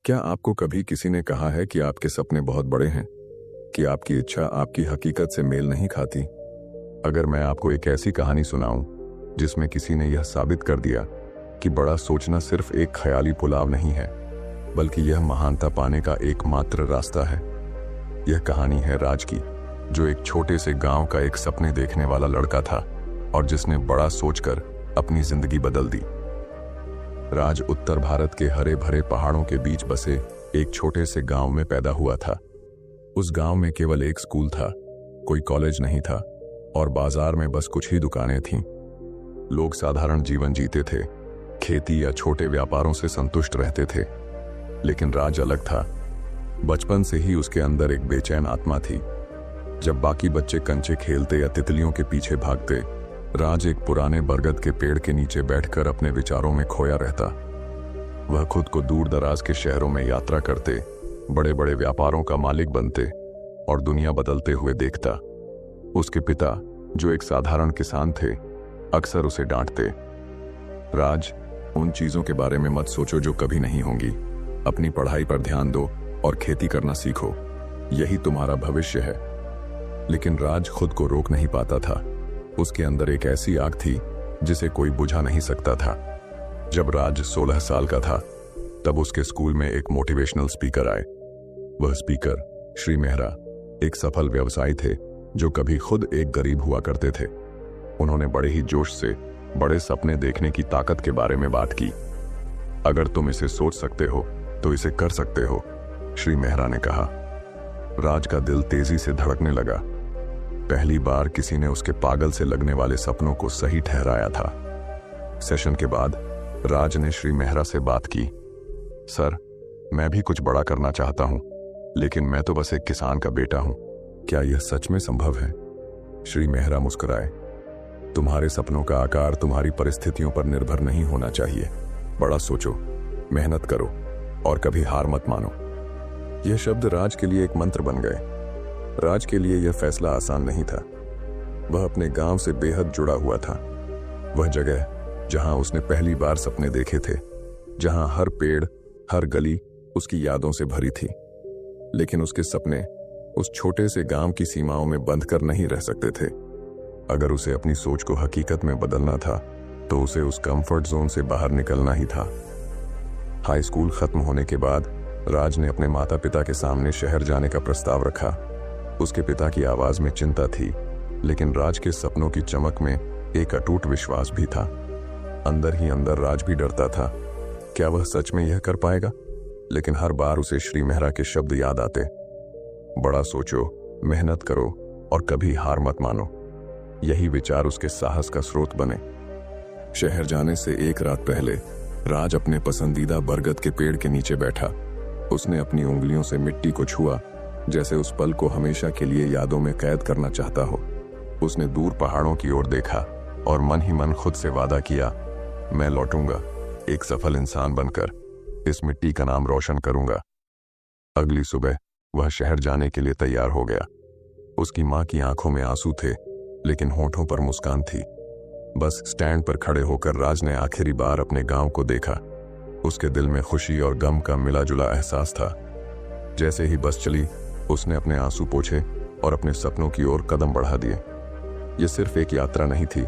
क्या आपको कभी किसी ने कहा है कि आपके सपने बहुत बड़े हैं, कि आपकी इच्छा आपकी हकीकत से मेल नहीं खाती? अगर मैं आपको एक ऐसी कहानी सुनाऊं जिसमें किसी ने यह साबित कर दिया कि बड़ा सोचना सिर्फ एक ख्याली पुलाव नहीं है, बल्कि यह महानता पाने का एकमात्र रास्ता है। यह कहानी है राज की, जो एक छोटे से गांव का एक सपने देखने वाला लड़का था और जिसने बड़ा सोचकर अपनी जिंदगी बदल दी। राज उत्तर भारत के हरे भरे पहाड़ों के बीच बसे एक छोटे से गांव में पैदा हुआ था। उस गांव में केवल एक स्कूल था, कोई कॉलेज नहीं था और बाजार में बस कुछ ही दुकानें थीं। लोग साधारण जीवन जीते थे, खेती या छोटे व्यापारों से संतुष्ट रहते थे। लेकिन राज अलग था। बचपन से ही उसके अंदर एक बेचैन आत्मा थी। जब बाकी बच्चे कंचे खेलते या तितलियों के पीछे भागते, राज एक पुराने बरगद के पेड़ के नीचे बैठकर अपने विचारों में खोया रहता। वह खुद को दूर दराज के शहरों में यात्रा करते, बड़े बड़े व्यापारों का मालिक बनते और दुनिया बदलते हुए देखता। उसके पिता, जो एक साधारण किसान थे, अक्सर उसे डांटते, राज, उन चीजों के बारे में मत सोचो जो कभी नहीं होंगी। अपनी पढ़ाई पर ध्यान दो और खेती करना सीखो, यही तुम्हारा भविष्य है। लेकिन राज खुद को रोक नहीं पाता था। उसके अंदर एक ऐसी आग थी जिसे कोई बुझा नहीं सकता था। जब राज 16 साल का था, तब उसके स्कूल में एक मोटिवेशनल स्पीकर आए। वह स्पीकर श्री मेहरा एक सफल व्यवसायी थे जो कभी खुद एक गरीब हुआ करते थे। उन्होंने बड़े ही जोश से बड़े सपने देखने की ताकत के बारे में बात की। अगर तुम इसे सोच सकते हो तो इसे कर सकते हो, श्री मेहरा ने कहा। राज का दिल तेजी से धड़कने लगा। पहली बार किसी ने उसके पागल से लगने वाले सपनों को सही ठहराया था। सेशन के बाद राज ने श्री मेहरा से बात की, सर, मैं भी कुछ बड़ा करना चाहता हूं, लेकिन मैं तो बस एक किसान का बेटा हूं। क्या यह सच में संभव है? श्री मेहरा मुस्कुराए, तुम्हारे सपनों का आकार तुम्हारी परिस्थितियों पर निर्भर नहीं होना चाहिए। बड़ा सोचो, मेहनत करो और कभी हार मत मानो। यह शब्द राज के लिए एक मंत्र बन गए। राज के लिए यह फैसला आसान नहीं था। वह अपने गांव से बेहद जुड़ा हुआ था। वह जगह जहां उसने पहली बार सपने देखे थे, जहां हर पेड़, हर गली उसकी यादों से भरी थी। लेकिन उसके सपने उस छोटे से गांव की सीमाओं में बंध कर नहीं रह सकते थे। अगर उसे अपनी सोच को हकीकत में बदलना था, तो उसे उस कंफर्ट जोन से बाहर निकलना ही था। हाई स्कूल खत्म होने के बाद राज ने अपने माता पिता के सामने शहर जाने का प्रस्ताव रखा। उसके पिता की आवाज में चिंता थी, लेकिन राज के सपनों की चमक में एक अटूट विश्वास भी था। अंदर ही अंदर राज भी डरता था, क्या वह सच में यह कर पाएगा? लेकिन हर बार उसे श्री मेहरा के शब्द याद आते, बड़ा सोचो, मेहनत करो और कभी हार मत मानो। यही विचार उसके साहस का स्रोत बने। शहर जाने से एक रात पहले राज अपने पसंदीदा बरगद के पेड़ के नीचे बैठा। उसने अपनी उंगलियों से मिट्टी को छुआ, जैसे उस पल को हमेशा के लिए यादों में कैद करना चाहता हो। उसने दूर पहाड़ों की ओर देखा और मन ही मन खुद से वादा किया, मैं लौटूंगा, एक सफल इंसान बनकर इस मिट्टी का नाम रोशन करूंगा। अगली सुबह वह शहर जाने के लिए तैयार हो गया। उसकी मां की आंखों में आंसू थे, लेकिन होठों पर मुस्कान थी। बस स्टैंड पर खड़े होकर राज ने आखिरी बार अपने गांव को देखा। उसके दिल में खुशी और गम का मिला जुला एहसास था। जैसे ही बस चली, उसने अपने आंसू पोंछे और अपने सपनों की ओर कदम बढ़ा दिए। यह सिर्फ एक यात्रा नहीं थी,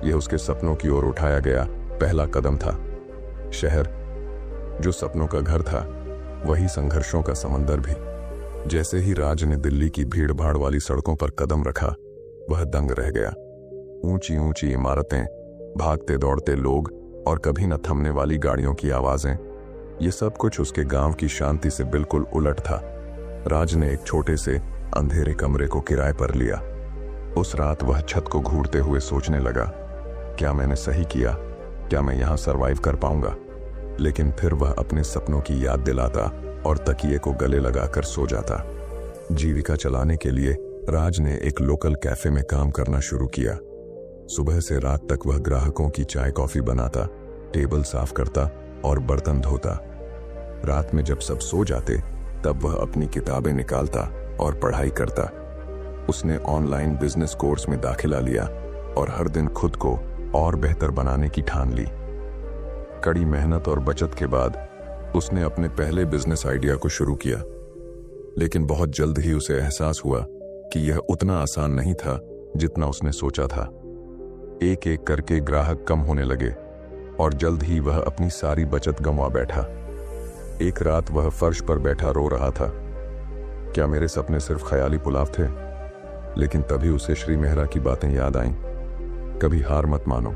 यह उसके सपनों की ओर उठाया गया पहला कदम था। शहर, जो सपनों का घर था, वही संघर्षों का समंदर भी। जैसे ही राज ने दिल्ली की भीड़ भाड़ वाली सड़कों पर कदम रखा, वह दंग रह गया। ऊंची ऊंची इमारतें, भागते दौड़ते लोग और कभी न थमने वाली गाड़ियों की आवाजें, ये सब कुछ उसके गांव की शांति से बिल्कुल उलट था। राज ने एक छोटे से अंधेरे कमरे को किराए पर लिया। उस रात वह छत को घूरते हुए सोचने लगा, क्या मैंने सही किया? क्या मैं यहां सरवाइव कर पाऊंगा? लेकिन फिर वह अपने सपनों की याद दिलाता और तकिए को गले लगाकर सो जाता। जीविका चलाने के लिए राज ने एक लोकल कैफे में काम करना शुरू किया। सुबह से रात तक वह ग्राहकों की चाय कॉफी बनाता, टेबल साफ करता और बर्तन धोता। रात में जब सब सो जाते, तब वह अपनी किताबें निकालता और पढ़ाई करता। उसने ऑनलाइन बिजनेस कोर्स में दाखिला लिया और हर दिन खुद को और बेहतर बनाने की ठान ली। कड़ी मेहनत और बचत के बाद उसने अपने पहले बिजनेस आइडिया को शुरू किया, लेकिन बहुत जल्द ही उसे एहसास हुआ कि यह उतना आसान नहीं था जितना उसने सोचा था। एक एक करके ग्राहक कम होने लगे और जल्द ही वह अपनी सारी बचत गंवा बैठा। एक रात वह फर्श पर बैठा रो रहा था। क्या मेरे सपने सिर्फ ख्याली पुलाव थे? लेकिन तभी उसे श्री मेहरा की बातें याद आईं। कभी हार मत मानो।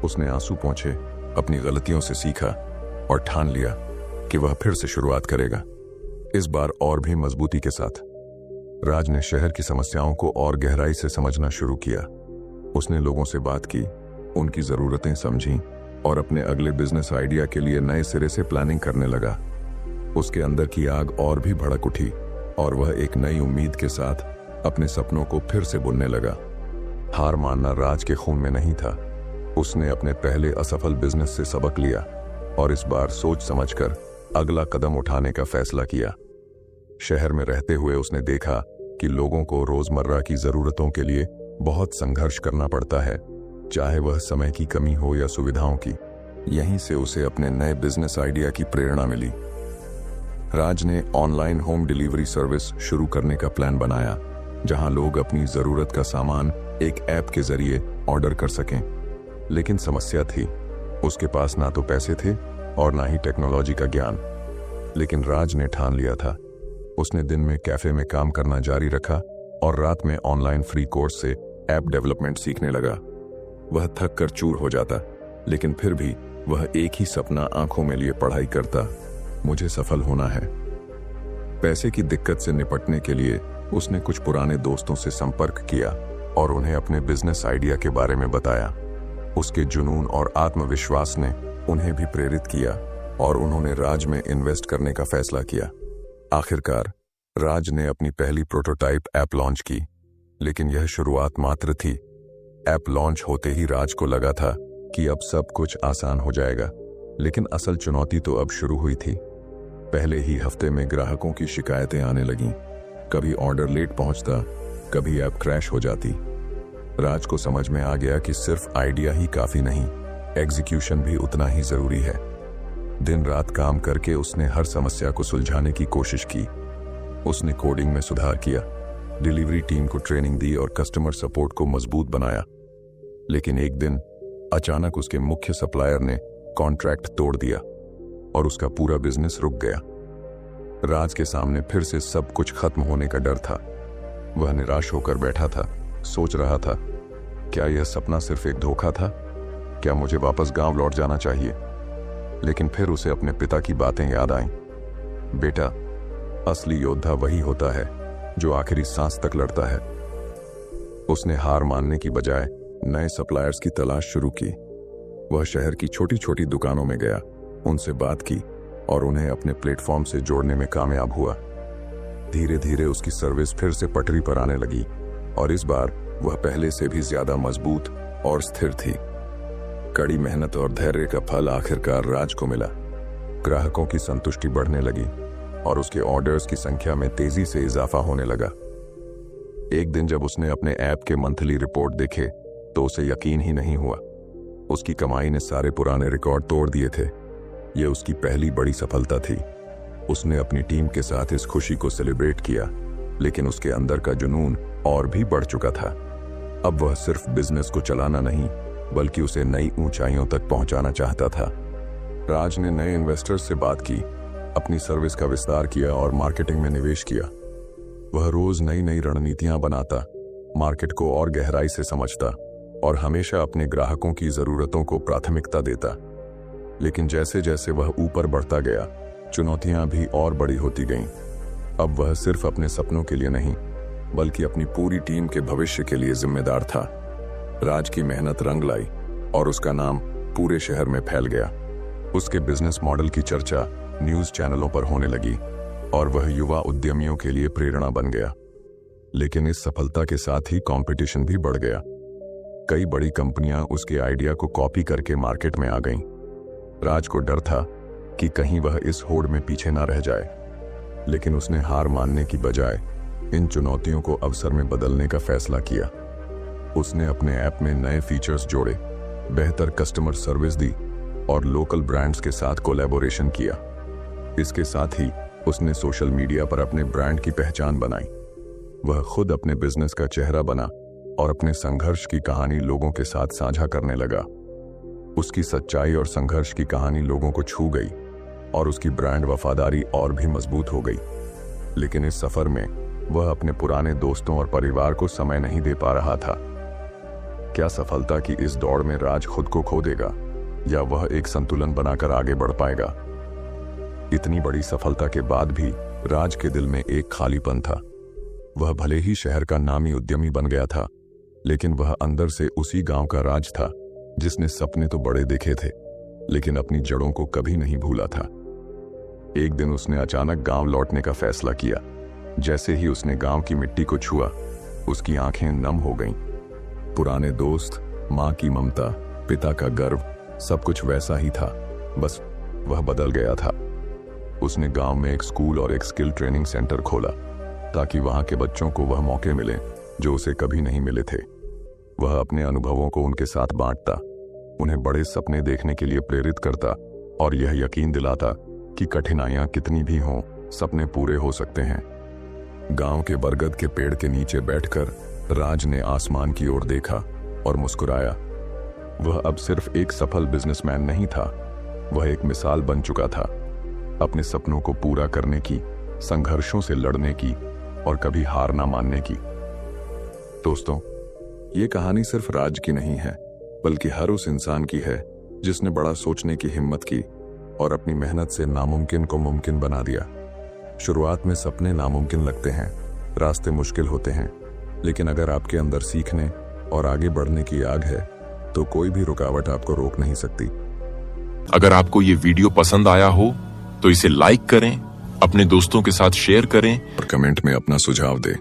उसने आंसू पोंछे, अपनी गलतियों से सीखा और ठान लिया कि वह फिर से शुरुआत करेगा, इस बार और भी मजबूती के साथ। राज ने शहर की समस्याओं को और गहराई से समझना शुरू किया। उसने लोगों से बात की, उनकी जरूरतें समझी और अपने अगले बिजनेस आइडिया के लिए नए सिरे से प्लानिंग करने लगा। उसके अंदर की आग और भी भड़क उठी और वह एक नई उम्मीद के साथ अपने सपनों को फिर से बुनने लगा। हार मानना राज के खून में नहीं था। उसने अपने पहले असफल बिजनेस से सबक लिया और इस बार सोच समझकर अगला कदम उठाने का फैसला किया। शहर में रहते हुए उसने देखा कि लोगों को रोजमर्रा की जरूरतों के लिए बहुत संघर्ष करना पड़ता है, चाहे वह समय की कमी हो या सुविधाओं की। यहीं से उसे अपने नए बिजनेस आइडिया की प्रेरणा मिली। राज ने ऑनलाइन होम डिलीवरी सर्विस शुरू करने का प्लान बनाया, जहां लोग अपनी जरूरत का सामान एक ऐप के जरिए ऑर्डर कर सकें। लेकिन समस्या थी, उसके पास ना तो पैसे थे और ना ही टेक्नोलॉजी का ज्ञान। लेकिन राज ने ठान लिया था। उसने दिन में कैफे में काम करना जारी रखा और रात में ऑनलाइन फ्री कोर्स से ऐप डेवलपमेंट सीखने लगा। वह थक कर चूर हो जाता, लेकिन फिर भी वह एक ही सपना आंखों में लिए पढ़ाई करता, मुझे सफल होना है। पैसे की दिक्कत से निपटने के लिए उसने कुछ पुराने दोस्तों से संपर्क किया और उन्हें अपने बिजनेस आइडिया के बारे में बताया। उसके जुनून और आत्मविश्वास ने उन्हें भी प्रेरित किया और उन्होंने राज में इन्वेस्ट करने का फैसला किया। आखिरकार राज ने अपनी पहली प्रोटोटाइप ऐप लॉन्च की, लेकिन यह शुरुआत मात्र थी। ऐप लॉन्च होते ही राज को लगा था कि अब सब कुछ आसान हो जाएगा, लेकिन असल चुनौती तो अब शुरू हुई थी। पहले ही हफ्ते में ग्राहकों की शिकायतें आने लगीं। कभी ऑर्डर लेट पहुंचता, कभी ऐप क्रैश हो जाती। राज को समझ में आ गया कि सिर्फ आइडिया ही काफी नहीं, एग्जीक्यूशन भी उतना ही जरूरी है। दिन रात काम करके उसने हर समस्या को सुलझाने की कोशिश की। उसने कोडिंग में सुधार किया, डिलीवरी टीम को ट्रेनिंग दी और कस्टमर सपोर्ट को मजबूत बनाया। लेकिन एक दिन अचानक उसके मुख्य सप्लायर ने कॉन्ट्रैक्ट तोड़ दिया और उसका पूरा बिजनेस रुक गया। राज के सामने फिर से सब कुछ खत्म होने का डर था। वह निराश होकर बैठा था, सोच रहा था, क्या यह सपना सिर्फ एक धोखा था? क्या मुझे वापस गांव लौट जाना चाहिए? लेकिन फिर उसे अपने पिता की बातें याद आईं। बेटा, असली योद्धा वही होता है जो आखिरी सांस तक लड़ता है। उसने हार मानने की बजाय नए सप्लायर्स की तलाश शुरू की। वह शहर की छोटी छोटी दुकानों में गया, उनसे बात की और उन्हें अपने प्लेटफॉर्म से जोड़ने में कामयाब हुआ। धीरे धीरे उसकी सर्विस फिर से पटरी पर आने लगी और इस बार वह पहले से भी ज्यादा मजबूत और स्थिर थी। कड़ी मेहनत और धैर्य का फल आखिरकार राज को मिला। ग्राहकों की संतुष्टि बढ़ने लगी और उसके ऑर्डर्स की संख्या में तेजी से इजाफा होने लगा। एक दिन जब उसने अपने ऐप के मंथली रिपोर्ट देखे तो उसे यकीन ही नहीं हुआ। उसकी कमाई ने सारे पुराने रिकॉर्ड तोड़ दिए थे। यह उसकी पहली बड़ी सफलता थी। उसने अपनी टीम के साथ इस खुशी को सेलिब्रेट किया, लेकिन उसके अंदर का जुनून और भी बढ़ चुका था। अब वह सिर्फ बिजनेस को चलाना नहीं, बल्कि उसे नई ऊंचाइयों तक पहुंचाना चाहता था। राज ने नए इन्वेस्टर्स से बात की, अपनी सर्विस का विस्तार किया और मार्केटिंग में निवेश किया। वह रोज नई नई रणनीतियां बनाता, मार्केट को और गहराई से समझता और हमेशा अपने ग्राहकों की जरूरतों को प्राथमिकता देता। लेकिन जैसे जैसे वह ऊपर बढ़ता गया, चुनौतियां भी और बड़ी होती गईं। अब वह सिर्फ अपने सपनों के लिए नहीं, बल्कि अपनी पूरी टीम के भविष्य के लिए जिम्मेदार था। राज की मेहनत रंग लाई और उसका नाम पूरे शहर में फैल गया। उसके बिजनेस मॉडल की चर्चा न्यूज चैनलों पर होने लगी और वह युवा उद्यमियों के लिए प्रेरणा बन गया। लेकिन इस सफलता के साथ ही कंपटीशन भी बढ़ गया। कई बड़ी कंपनियां उसके आइडिया को कॉपी करके मार्केट में आ गईं। राज को डर था कि कहीं वह इस होड़ में पीछे ना रह जाए, लेकिन उसने हार मानने की बजाय इन चुनौतियों को अवसर में बदलने का फैसला किया। उसने अपने ऐप में नए फीचर्स जोड़े, बेहतर कस्टमर सर्विस दी और लोकल ब्रांड्स के साथ कोलैबोरेशन किया। इसके साथ ही उसने सोशल मीडिया पर अपने ब्रांड की पहचान बनाई। वह खुद अपने बिजनेस का चेहरा बना और अपने संघर्ष की कहानी लोगों के साथ साझा करने लगा। उसकी सच्चाई और संघर्ष की कहानी लोगों को छू गई और उसकी ब्रांड वफादारी और भी मजबूत हो गई। लेकिन इस सफर में वह अपने पुराने दोस्तों और परिवार को समय नहीं दे पा रहा था। क्या सफलता की इस दौड़ में राज खुद को खो देगा या वह एक संतुलन बनाकर आगे बढ़ पाएगा? इतनी बड़ी सफलता के बाद भी राज के दिल में एक खालीपन था। वह भले ही शहर का नामी उद्यमी बन गया था, लेकिन वह अंदर से उसी गांव का राज था जिसने सपने तो बड़े देखे थे, लेकिन अपनी जड़ों को कभी नहीं भूला था। एक दिन उसने अचानक गांव लौटने का फैसला किया। जैसे ही उसने गांव की मिट्टी को छुआ, उसकी आंखें नम हो गईं। पुराने दोस्त, मां की ममता, पिता का गर्व, सब कुछ वैसा ही था, बस वह बदल गया था। उसने गांव में एक स्कूल और एक स्किल ट्रेनिंग सेंटर खोला ताकि वहां के बच्चों को वह मौके मिले जो उसे कभी नहीं मिले थे। वह अपने अनुभवों को उनके साथ बांटता, उन्हें बड़े सपने देखने के लिए प्रेरित करता और यह यकीन दिलाता कि कठिनाइयां कितनी भी हों, सपने पूरे हो सकते हैं। गांव के बरगद के पेड़ के नीचे बैठकर राज ने आसमान की ओर देखा और मुस्कुराया। वह अब सिर्फ एक सफल बिजनेसमैन नहीं था, वह एक मिसाल बन चुका था, अपने सपनों को पूरा करने की, संघर्षों से लड़ने की और कभी हार ना मानने की। दोस्तों, ये कहानी सिर्फ राज की नहीं है, बल्कि हर उस इंसान की है जिसने बड़ा सोचने की हिम्मत की और अपनी मेहनत से नामुमकिन को मुमकिन बना दिया। शुरुआत में सपने नामुमकिन लगते हैं, रास्ते मुश्किल होते हैं, लेकिन अगर आपके अंदर सीखने और आगे बढ़ने की आग है तो कोई भी रुकावट आपको रोक नहीं सकती। अगर आपको ये वीडियो पसंद आया हो तो इसे लाइक करें, अपने दोस्तों के साथ शेयर करें और कमेंट में अपना सुझाव दें।